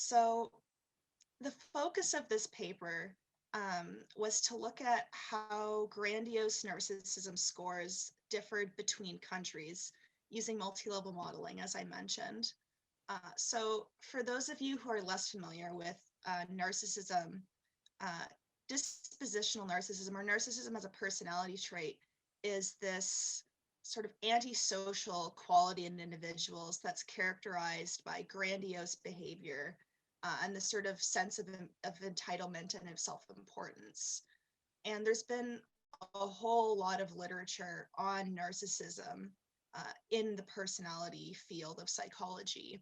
So the focus of this paper was to look at how grandiose narcissism scores differed between countries using multi-level modeling, as I mentioned. So for those of you who are less familiar with narcissism, dispositional narcissism, or narcissism as a personality trait, is this sort of antisocial quality in individuals that's characterized by grandiose behavior and the sort of sense of entitlement and of self-importance. And there's been a whole lot of literature on narcissism in the personality field of psychology.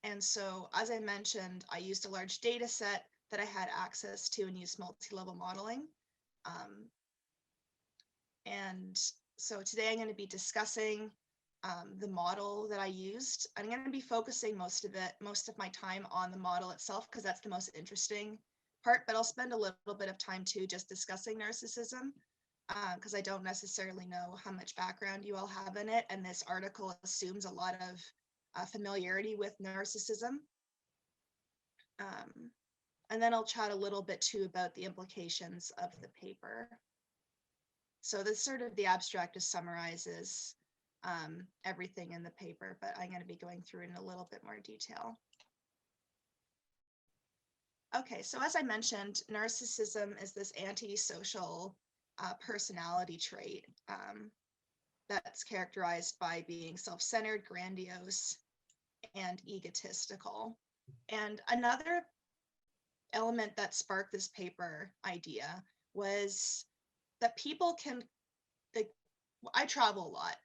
And so, as I mentioned, I used a large data set that I had access to and used multi-level modeling. And so today I'm going to be discussing the model that I used. I'm going to be focusing most of my time on the model itself because that's the most interesting part, but I'll spend a little bit of time too just discussing narcissism because I don't necessarily know how much background you all have in it, and this article assumes a lot of familiarity with narcissism. And then I'll chat a little bit too about the implications of the paper. So this sort of the abstract just summarizes everything in the paper, but I'm going to be going through it in a little bit more detail. Okay, so as I mentioned, narcissism is this antisocial personality trait that's characterized by being self-centered, grandiose, and egotistical. And another element that sparked this paper idea was that people can, I travel a lot,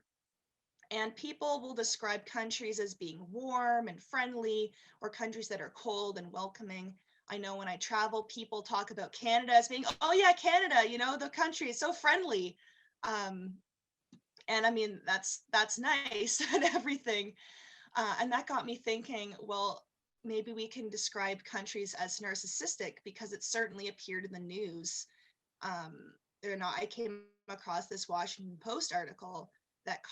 and people will describe countries as being warm and friendly, or countries that are cold and welcoming. I know when I travel, people talk about Canada as being, oh yeah, Canada, you know, the country is so friendly. And I mean, that's nice and everything. And that got me thinking, well, maybe we can describe countries as narcissistic because it certainly appeared in the news. I came across this Washington Post article that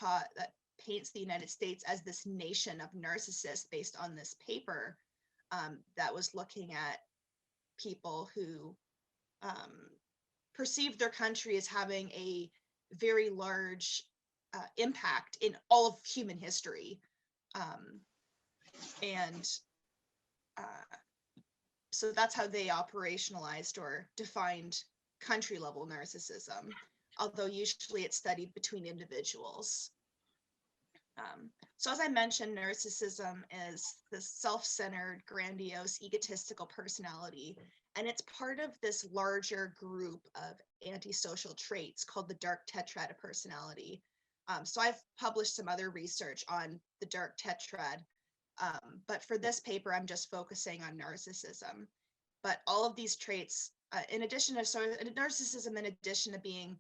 paints the United States as this nation of narcissists based on this paper that was looking at people who perceived their country as having a very large impact in all of human history. So that's how they operationalized or defined country level narcissism, although usually it's studied between individuals. So as I mentioned, narcissism is this self-centered, grandiose, egotistical personality, and it's part of this larger group of antisocial traits called the dark tetrad of personality. So I've published some other research on the dark tetrad, but for this paper, I'm just focusing on narcissism. But all of these traits, narcissism, in addition to being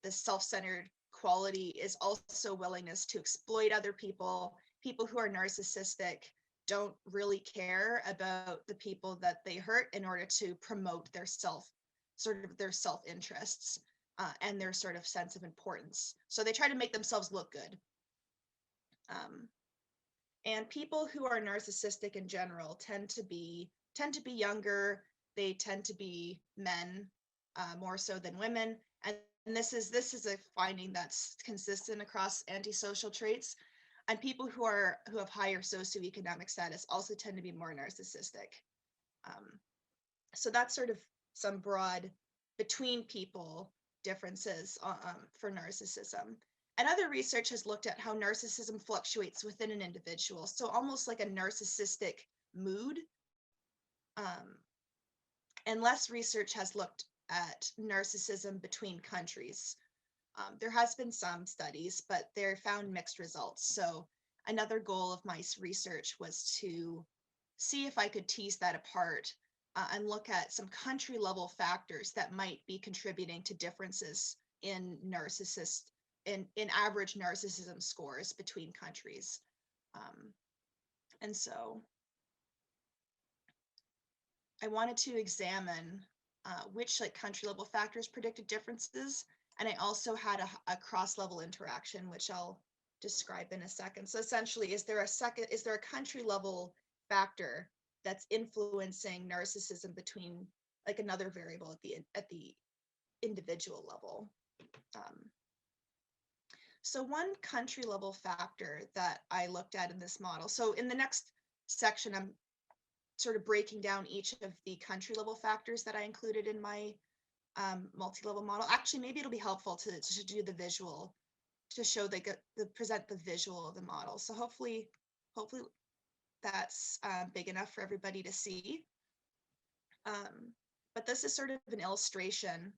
the self-centered quality, is also willingness to exploit other people. People who are narcissistic don't really care about the people that they hurt in order to promote their self-interests and their sort of sense of importance. So they try to make themselves look good. And people who are narcissistic in general tend to be younger. They tend to be men more so than women. And this is a finding that's consistent across antisocial traits. And people who have higher socioeconomic status also tend to be more narcissistic. So that's sort of some broad between people differences for narcissism. And other research has looked at how narcissism fluctuates within an individual, so almost like a narcissistic mood. And less research has looked at narcissism between countries. There has been some studies, but they found mixed results. So another goal of my research was to see if I could tease that apart and look at some country level factors that might be contributing to differences in average narcissism scores between countries. And so I wanted to examine which country level factors predicted differences. And I also had a cross-level interaction, which I'll describe in a second. So essentially, is there a country level factor that's influencing narcissism between like another variable at the individual level. So one country level factor that I looked at in this model. So in the next section, I'm sort of breaking down each of the country level factors that I included in my multi-level model. Actually, maybe it'll be helpful to do the visual, to show present the visual of the model. So hopefully that's big enough for everybody to see. But this is sort of an illustration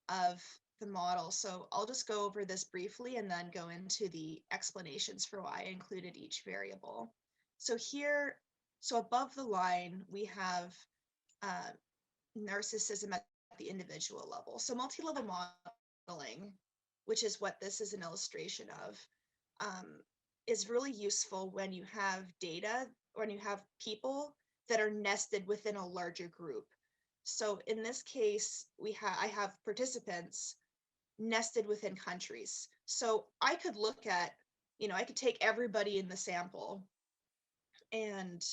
of the model. So I'll just go over this briefly and then go into the explanations for why I included each variable. So here, so above the line, we have narcissism at the individual level. So multi-level modeling, which is what this is an illustration of, is really useful when you have data, when you have people that are nested within a larger group. So in this case, I have participants nested within countries. So I could look at, I could take everybody in the sample and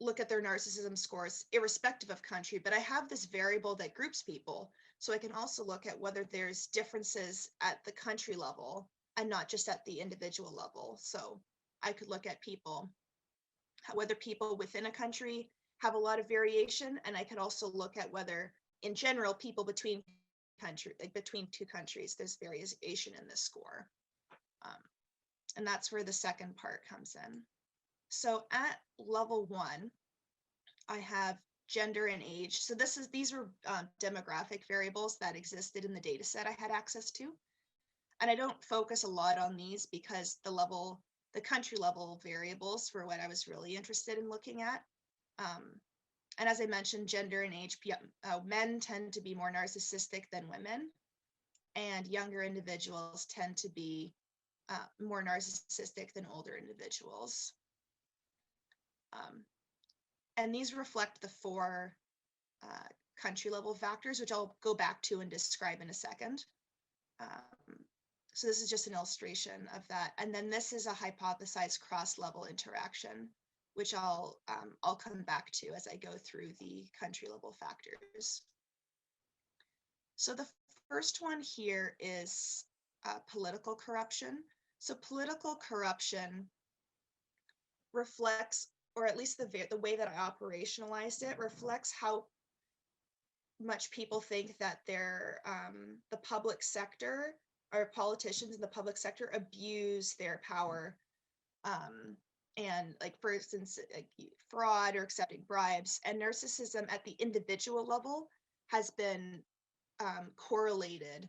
look at their narcissism scores irrespective of country, but I have this variable that groups people. So I can also look at whether there's differences at the country level and not just at the individual level. So I could look at people, whether people within a country have a lot of variation, and I could also look at whether in general people between two countries, there's variation in this score. And that's where the second part comes in. So at level 1, I have gender and age. So these were demographic variables that existed in the data set I had access to. And I don't focus a lot on these because the country level variables were what I was really interested in looking at. And as I mentioned, gender and age, men tend to be more narcissistic than women, and younger individuals tend to be more narcissistic than older individuals. And these reflect the 4 country level factors, which I'll go back to and describe in a second. So this is just an illustration of that. And then this is a hypothesized cross-level interaction, which I'll come back to as I go through the country level factors. So the first one here is political corruption. So political corruption reflects, or at least the way that I operationalized it, reflects how much people think that the public sector or politicians in the public sector abuse their power, and like, for instance, like fraud or accepting bribes. And narcissism at the individual level has been correlated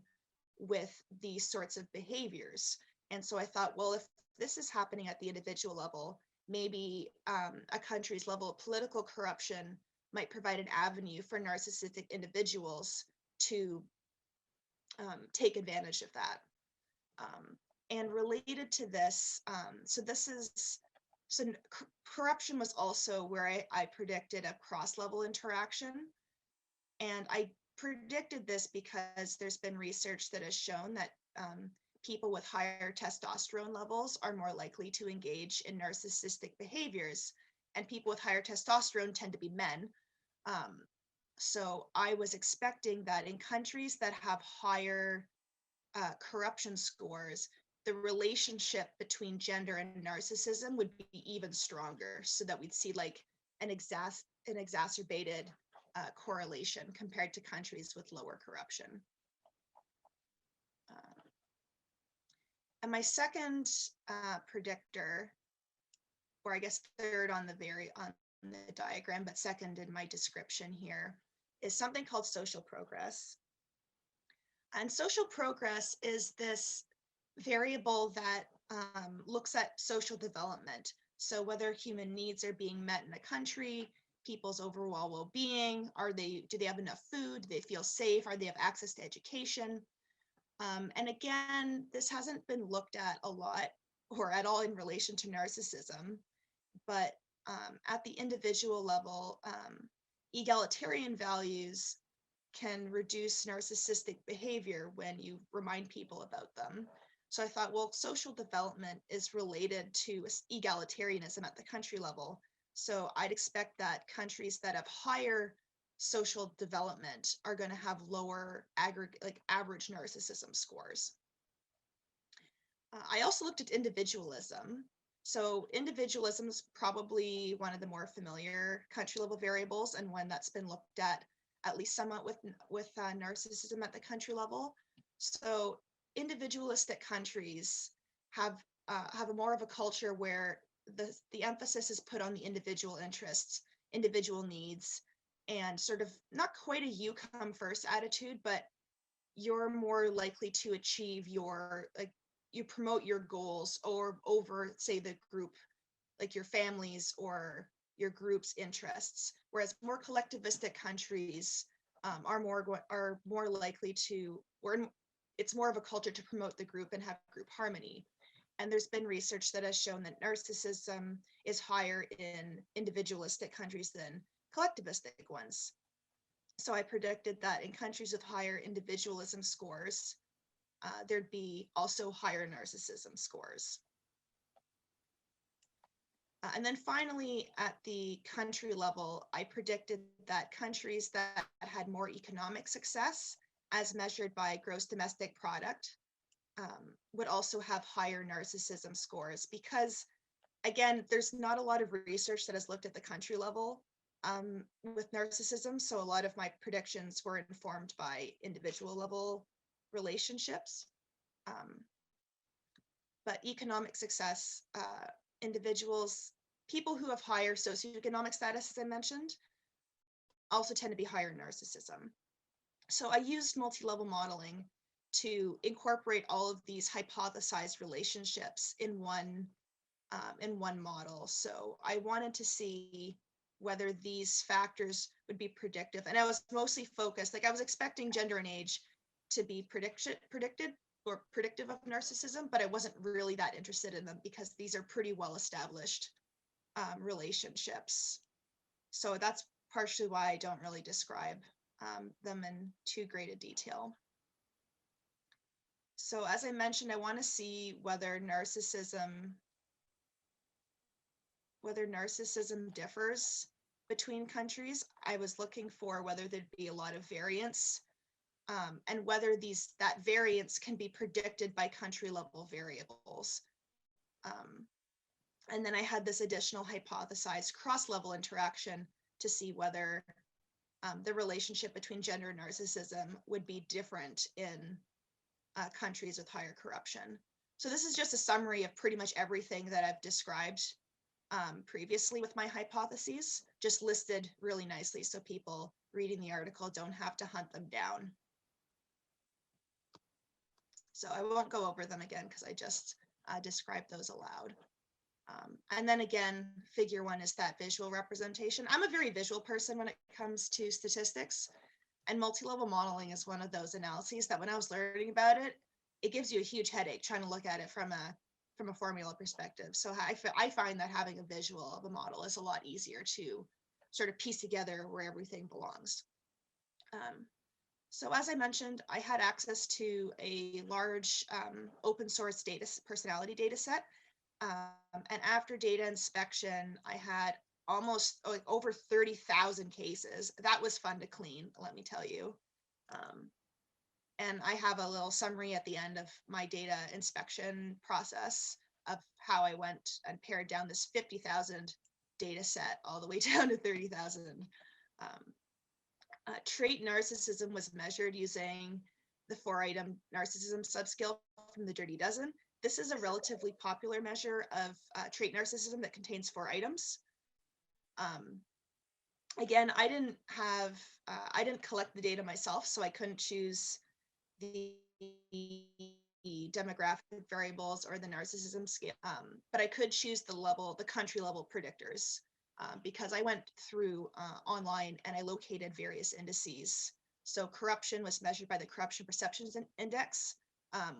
with these sorts of behaviors. And so I thought, well, if this is happening at the individual level, maybe a country's level of political corruption might provide an avenue for narcissistic individuals to take advantage of that. And related to this, so corruption was also where I predicted a cross-level interaction. And I predicted this because there's been research that has shown that people with higher testosterone levels are more likely to engage in narcissistic behaviors, and people with higher testosterone tend to be men. So I was expecting that in countries that have higher corruption scores, the relationship between gender and narcissism would be even stronger, so that we'd see like an exacerbated correlation compared to countries with lower corruption. And my second predictor, or I guess third on the diagram, but second in my description here, is something called social progress. And social progress is this variable that looks at social development. So whether human needs are being met in a country, people's overall well-being, do they have enough food? Do they feel safe? Are they have access to education? And again, this hasn't been looked at a lot or at all in relation to narcissism, but at the individual level, egalitarian values can reduce narcissistic behavior when you remind people about them. So I thought, well, social development is related to egalitarianism at the country level. So I'd expect that countries that have higher social development are going to have lower aggregate, like average narcissism scores. I also looked at individualism. So individualism is probably one of the more familiar country level variables, and one that's been looked at least somewhat with narcissism at the country level. So individualistic countries have a more of a culture where the emphasis is put on the individual interests, individual needs, and sort of not quite a you come first attitude, but you're more likely to achieve your, like, you promote your goals or over, say, the group, like your families or your group's interests, whereas more collectivistic countries are more likely to, or it's more of a culture to promote the group and have group harmony. And there's been research that has shown that narcissism is higher in individualistic countries than collectivistic ones. So I predicted that in countries with higher individualism scores, there'd be also higher narcissism scores. And then finally, at the country level, I predicted that countries that had more economic success, as measured by gross domestic product, would also have higher narcissism scores, because, again, there's not a lot of research that has looked at the country level with narcissism. So a lot of my predictions were informed by individual level relationships. But economic success, individuals, people who have higher socioeconomic status, as I mentioned, also tend to be higher in narcissism. So I used multi-level modeling to incorporate all of these hypothesized relationships in one model. So I wanted to see whether these factors would be predictive. And I was mostly focused, like I was expecting gender and age to be predicted or predictive of narcissism, but I wasn't really that interested in them because these are pretty well-established relationships. So that's partially why I don't really describe them in too great a detail. So as I mentioned, I want to see whether narcissism differs between countries. I was looking for whether there'd be a lot of variance, and whether that variance can be predicted by country level variables. And then I had this additional hypothesized cross-level interaction to see whether the relationship between gender and narcissism would be different in countries with higher corruption. So this is just a summary of pretty much everything that I've described previously with my hypotheses, just listed really nicely so people reading the article don't have to hunt them down. So I won't go over them again because I just described those aloud. And then again, figure 1 is that visual representation. I'm a very visual person when it comes to statistics, and multi-level modeling is one of those analyses that when I was learning about it, it gives you a huge headache trying to look at it from a formula perspective. So I find that having a visual of a model is a lot easier to sort of piece together where everything belongs. So as I mentioned, I had access to a large open source personality data set. And after data inspection, I had almost over 30,000 cases. That was fun to clean, let me tell you. And I have a little summary at the end of my data inspection process of how I went and pared down this 50,000 data set all the way down to 30,000. Trait narcissism was measured using the 4-item narcissism subscale from the Dirty Dozen. This is a relatively popular measure of trait narcissism that contains 4 items. Again, I didn't collect the data myself, so I couldn't choose the demographic variables or the narcissism scale, but I could choose the country level predictors, because I went through online and I located various indices. So corruption was measured by the Corruption Perceptions Index.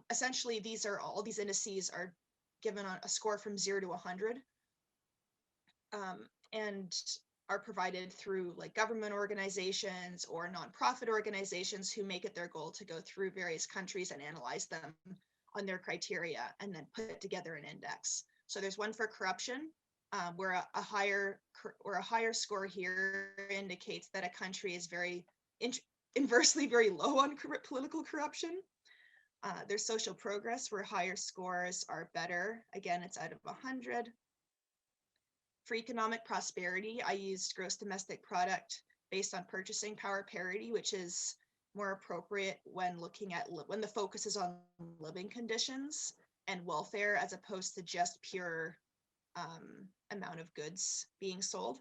Essentially, all these indices are given on a score from 0 to 100, and are provided through like government organizations or nonprofit organizations who make it their goal to go through various countries and analyze them on their criteria and then put together an index. So there's one for corruption, where a higher score here indicates that a country is very inversely very low on political corruption. There's social progress, where higher scores are better. Again, it's out of 100. For economic prosperity, I used gross domestic product based on purchasing power parity, which is more appropriate when looking at when the focus is on living conditions and welfare, as opposed to just pure amount of goods being sold.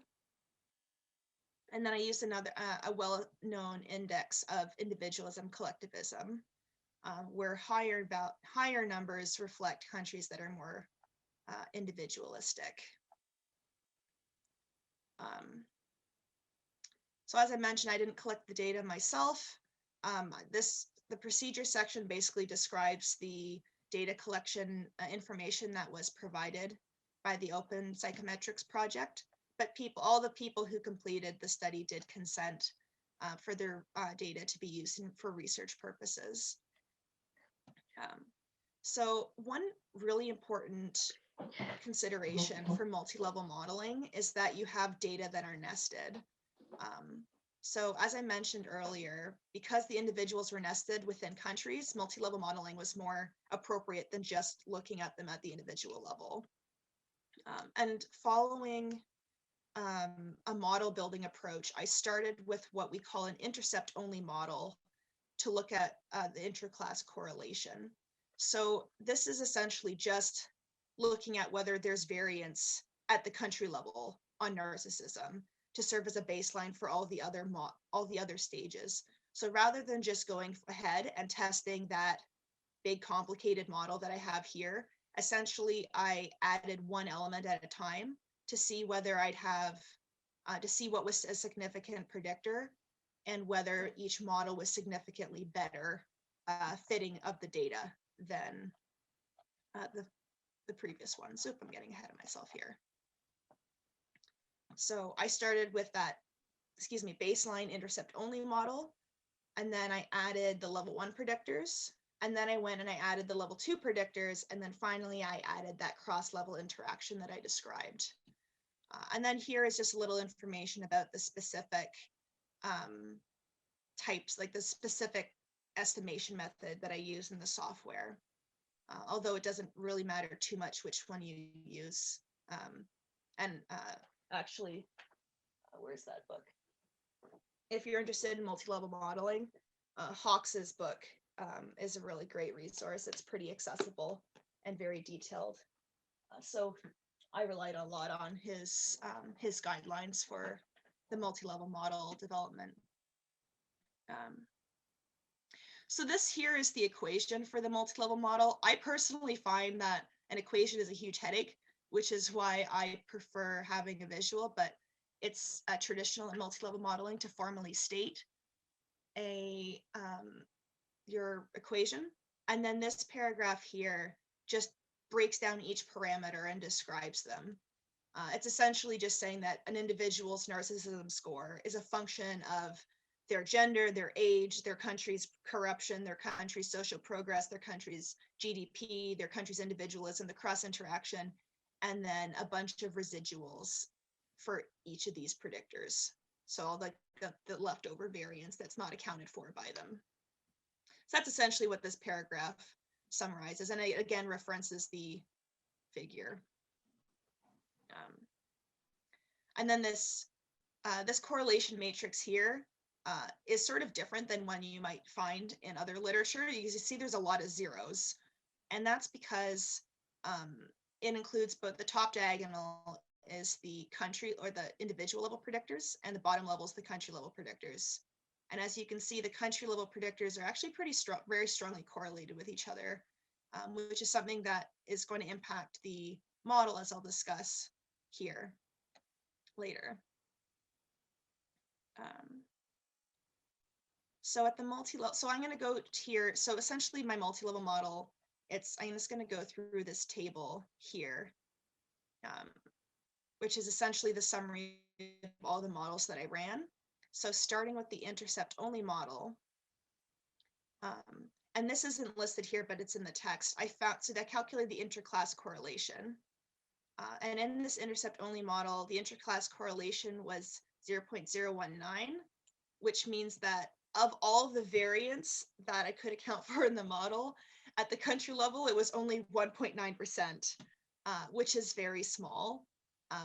And then I used another a well-known index of individualism, collectivism, where higher numbers reflect countries that are more individualistic. So as I mentioned, I didn't collect the data myself. The procedure section basically describes the data collection information that was provided by the Open Psychometrics project, but all the people who completed the study did consent for their data to be used for research purposes. So one really important consideration for multi-level modeling is that you have data that are nested. So as I mentioned earlier, because the individuals were nested within countries, multi-level modeling was more appropriate than just looking at them at the individual level. And following a model building approach, I started with what we call an intercept only model to look at the interclass correlation. So this is essentially just looking at whether there's variance at the country level on narcissism to serve as a baseline for all the other stages. So rather than just going ahead and testing that big complicated model that I have here, essentially I added one element at a time to see whether I'd have to see what was a significant predictor and whether each model was significantly better fitting of the data than the previous one. So I'm getting ahead of myself here. So I started with that, baseline intercept only model, and then I added the level 1 predictors, and then I went and I added the level 2 predictors, and then finally I added that cross-level interaction that I described. And then here is just a little information about the specific types, like the specific estimation method that I use in the software. Although it doesn't really matter too much which one you use. Actually, where's that book? If you're interested in multi-level modeling, Hawks's book is a really great resource. It's pretty accessible and very detailed. So I relied a lot on his guidelines for the multi-level model development. So this here is the equation for the multi-level model. I personally find that an equation is a huge headache, which is why I prefer having a visual, but it's traditional in multi-level modeling to formally state your equation. And then this paragraph here just breaks down each parameter and describes them. It's essentially just saying that an individual's narcissism score is a function of their gender, their age, their country's corruption, their country's social progress, their country's GDP, their country's individualism, the cross-interaction, and then a bunch of residuals for each of these predictors. So all the leftover variance that's not accounted for by them. So that's essentially what this paragraph summarizes, and it again references the figure. And then this correlation matrix here is sort of different than one you might find in other literature. You can see there's a lot of zeros, and that's because it includes both the top diagonal is the country or the individual level predictors, and the bottom level is the country level predictors. And as you can see, the country level predictors are actually very strongly correlated with each other, which is something that is going to impact the model, as I'll discuss here later. So at the multi-level, so I'm going to go here. So essentially my multi-level model, I'm just going to go through this table here, which is essentially the summary of all the models that I ran. So starting with the intercept only model, and this isn't listed here, but it's in the text. So I calculated the interclass correlation. And in this intercept only model, the interclass correlation was 0.019, which means that of all the variance that I could account for in the model, at the country level, it was only 1.9%, which is very small,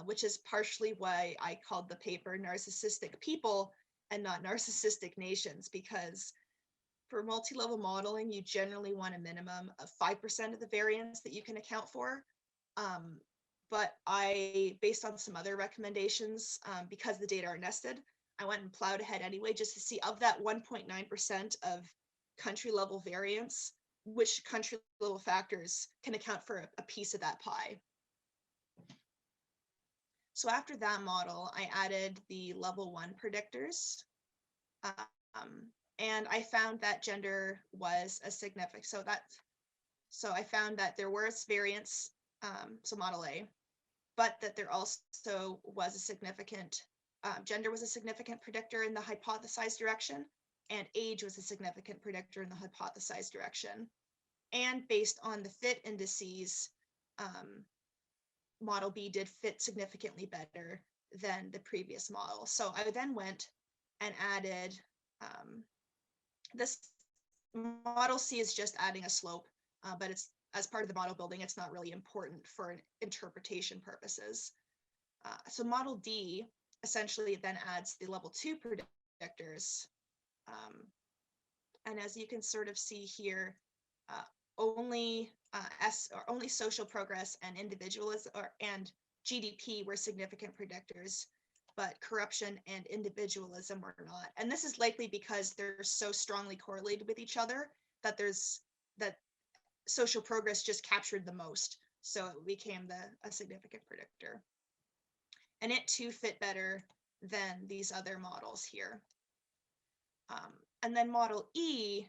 which is partially why I called the paper Narcissistic People and not Narcissistic Nations, because for multi-level modeling, you generally want a minimum of 5% of the variance that you can account for. But I, based on some other recommendations, because the data are nested, I went and plowed ahead anyway, just to see of that 1.9% of country level variance, which country level factors can account for a piece of that pie. So after that model, I added the level 1 predictors. And I found that gender was a significant, so I found that there was variance, so model A, but that there also was a significant, gender was a significant predictor in the hypothesized direction, and age was a significant predictor in the hypothesized direction. And based on the fit indices, model B did fit significantly better than the previous model. So I then went and added, this model C is just adding a slope, but it's as part of the model building, it's not really important for interpretation purposes. So model D essentially then adds the level 2 predictors. And as you can sort of see here, only social progress and individualism and GDP were significant predictors, but corruption and individualism were not. And this is likely because they're so strongly correlated with each other that social progress just captured the most. So it became a significant predictor. And it too fit better than these other models here. And then model E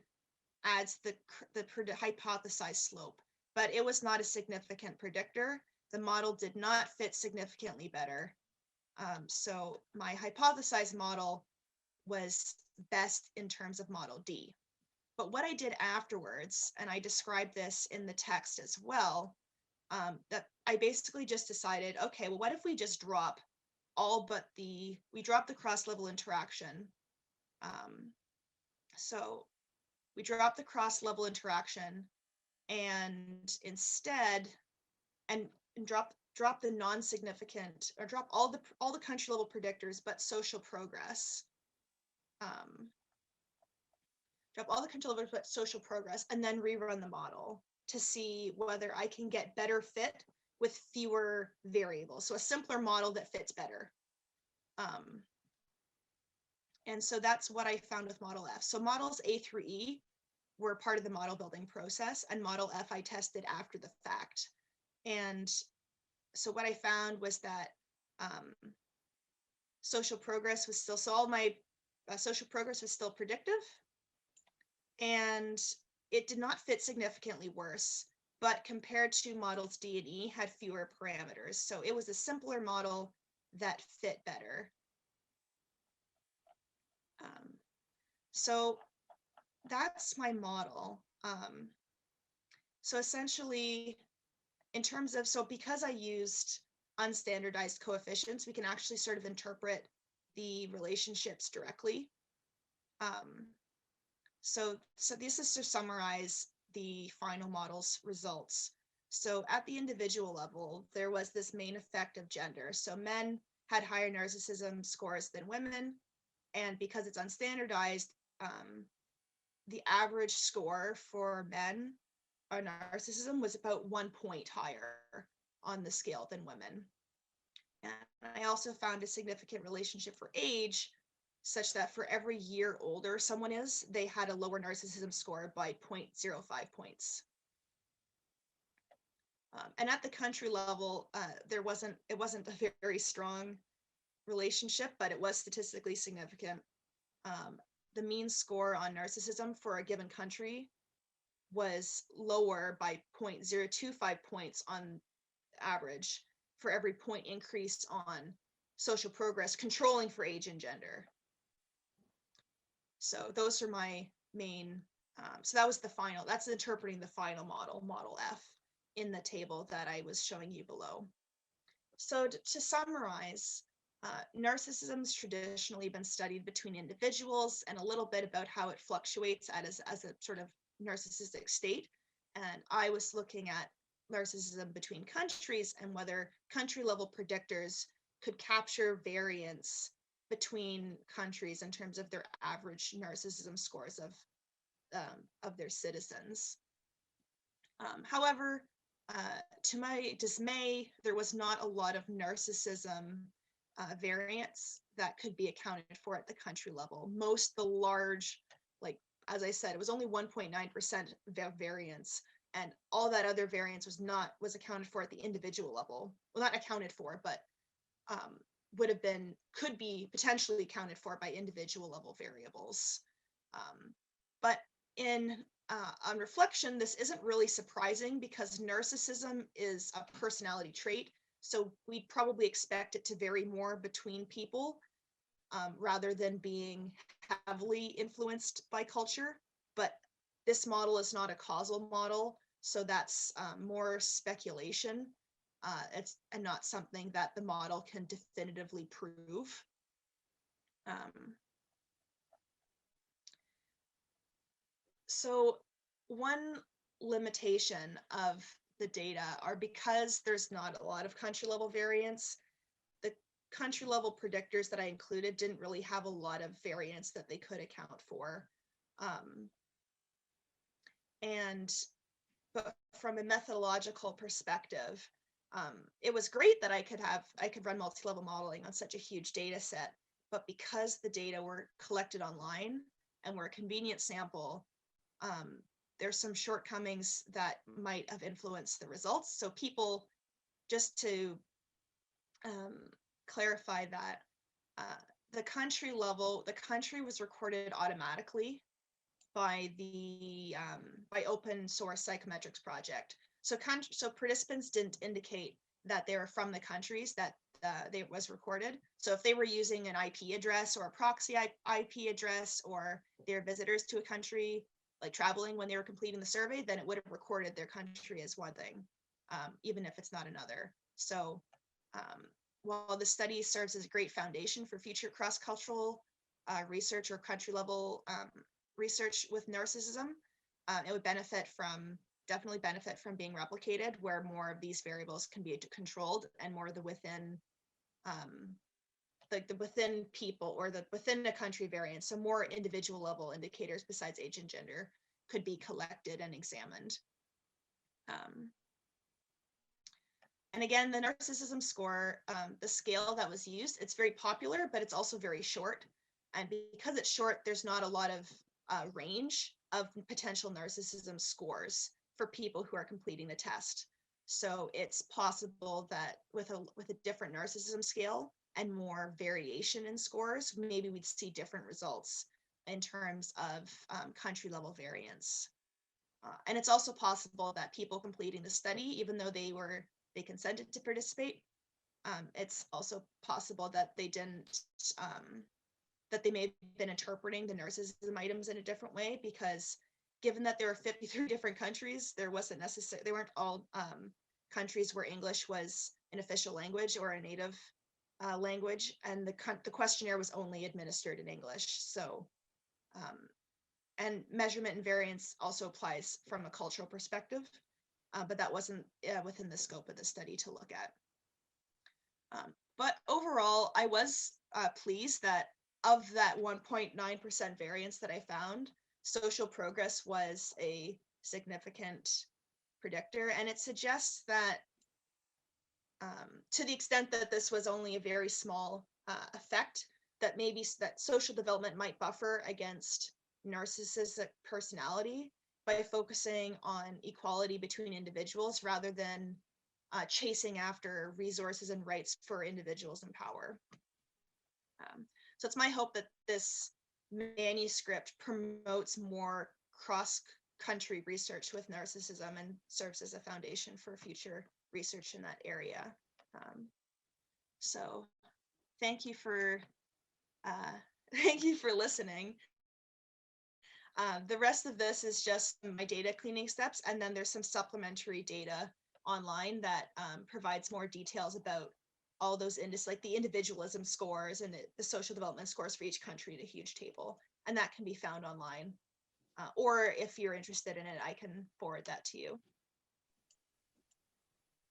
adds the hypothesized slope, but it was not a significant predictor. The model did not fit significantly better. So my hypothesized model was best in terms of model D. But what I did afterwards, and I described this in the text as well, that I basically just decided, okay, well, what if we just drop we drop the cross-level interaction. So we drop the cross-level interaction and instead, and drop the non-significant, or drop all the country level predictors, but social progress. Drop all the country level but social progress, and then rerun the model to see whether I can get better fit with fewer variables. So a simpler model that fits better. And so that's what I found with model F. So models A through E were part of the model building process, and model F I tested after the fact. And so what I found was that social progress was still, so all my social progress was still predictive, and it did not fit significantly worse, but compared to models D and E had fewer parameters. So it was a simpler model that fit better. So that's my model. So essentially, in terms of, so because I used unstandardized coefficients, we can actually sort of interpret the relationships directly. So this is to summarize the final model's results. So at the individual level, there was this main effect of gender. So men had higher narcissism scores than women, and because it's unstandardized, the average score for men on narcissism was about 1 point higher on the scale than women. And I also found a significant relationship for age, such that for every year older someone is, they had a lower narcissism score by 0.05 points. And at the country level, it wasn't a very strong relationship, but it was statistically significant. The mean score on narcissism for a given country was lower by 0.025 points on average for every point increase on social progress, controlling for age and gender. So those are my main, so that was the final, that's interpreting the final model, model F, in the table that I was showing you below. So to summarize, narcissism's traditionally been studied between individuals and a little bit about how it fluctuates as a sort of narcissistic state. And I was looking at narcissism between countries and whether country level predictors could capture variance between countries in terms of their average narcissism scores of their citizens. However, to my dismay, there was not a lot of narcissism variance that could be accounted for at the country level. Most the large, like as I said, it was only 1.9% variance, and all that other variance was accounted for at the individual level. Well, not accounted for, but could be potentially accounted for by individual level variables. But on reflection, this isn't really surprising because narcissism is a personality trait. So we'd probably expect it to vary more between people rather than being heavily influenced by culture. But this model is not a causal model, so that's more speculation. It's not something that the model can definitively prove. So one limitation of the data are because there's not a lot of country level variance, the country level predictors that I included didn't really have a lot of variance that they could account for. But from a methodological perspective, it was great that I could run multi-level modeling on such a huge data set, but because the data were collected online and were a convenient sample, there's some shortcomings that might have influenced the results. So people, just to clarify that, the country was recorded automatically by the by open source psychometrics project. So participants didn't indicate that they were from the countries that they was recorded. So if they were using an IP address or a proxy IP address, or they're visitors to a country, like traveling when they were completing the survey, then it would have recorded their country as one thing, even if it's not another. So while the study serves as a great foundation for future cross-cultural research or country level research with narcissism, it would definitely benefit from being replicated, where more of these variables can be controlled and more of the within the within people or the within a country variance, so more individual level indicators besides age and gender could be collected and examined. And again, the narcissism score, the scale that was used, it's very popular, but it's also very short. And because it's short, there's not a lot of range of potential narcissism scores for people who are completing the test. So it's possible that with a different narcissism scale and more variation in scores, maybe we'd see different results in terms of country level variance. And it's also possible that people completing the study, even though they consented to participate, it's also possible that they didn't, that they may have been interpreting the narcissism items in a different way, because given that there are 53 different countries, they weren't all countries where English was an official language or a native language, and the questionnaire was only administered in English. So, and measurement and variance also applies from a cultural perspective, but that wasn't within the scope of the study to look at. But overall, I was pleased that of that 1.9% variance that I found, social progress was a significant predictor, and it suggests that to the extent that this was only a very small effect, that maybe that social development might buffer against narcissistic personality by focusing on equality between individuals rather than chasing after resources and rights for individuals in power. So it's my hope that this manuscript promotes more cross-country research with narcissism and serves as a foundation for future research in that area. So thank you for listening. The rest of this is just my data cleaning steps, and then there's some supplementary data online that provides more details about all those indices, like the individualism scores and the social development scores for each country in a huge table. And that can be found online. Or if you're interested in it, I can forward that to you.